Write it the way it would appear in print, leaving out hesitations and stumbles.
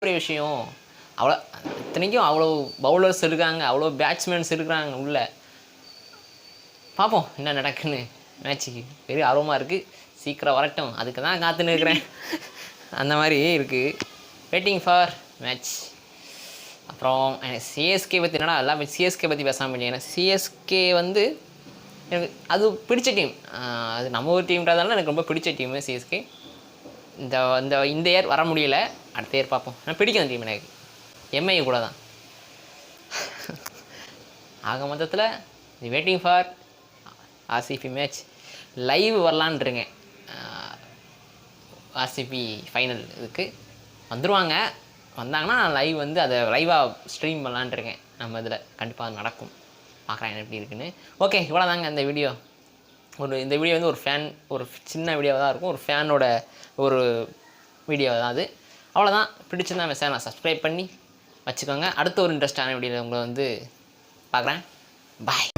பெரிய விஷயம். அவ்வளோ இத்தனைக்கும் அவ்வளோ பவுலர்ஸ் இருக்காங்க, அவ்வளோ பேட்ஸ்மேன்ஸ் இருக்கிறாங்க உள்ள. பார்ப்போம் என்ன நடக்குன்னு. மேட்ச்சுக்கு பெரிய ஆர்வமாக இருக்குது. சீக்கிரம் வரட்டும், அதுக்கு தான் காத்துன்னு இருக்கிறேன். அந்த மாதிரி இருக்குது. Waiting for match. அப்புறம் சிஎஸ்கே பற்றி என்னடா எல்லாம் சிஎஸ்கே பற்றி பேசாமல் இல்லை. ஏன்னா சிஎஸ்கே வந்து எனக்கு அது பிடிச்ச டீம். அது நம்ம ஒரு டீம்ன்றதால எனக்கு ரொம்ப பிடிச்ச டீமு சிஎஸ்கே. இந்த இயர் வர முடியல, அடுத்த இயர் பார்ப்போம். நான் பிடிக்கும் அந்த டீம் எனக்கு. எம்ஐ கூட தான். ஆக மொத்தத்தில் the waiting for RCB match. Live வரலான் இருக்கேன். ஆர்சிபி ஃபைனல் இதுக்கு வந்துடுவாங்க. வந்தாங்கன்னா லைவ் வந்து அதை லைவாக ஸ்ட்ரீம் பண்ணலான் இருக்கேன். நம்ம இதில் கண்டிப்பாக நடக்கும். பார்க்குறேன் எப்படி இருக்குன்னு. ஓகே, இவ்வளோ தாங்க இந்த வீடியோ. இந்த வீடியோ வந்து ஒரு சின்ன வீடியோவாக தான் இருக்கும். ஒரு ஃபேனோட ஒரு வீடியோ தான் அது. அவ்வளோதான். பிடிச்சிருந்தா மெசேஜ் நான் சப்ஸ்கிரைப் பண்ணி வச்சுக்கோங்க. அடுத்த ஒரு இன்ட்ரெஸ்டான வீடியோவில் உங்களை வந்து பார்க்குறேன். பாய்.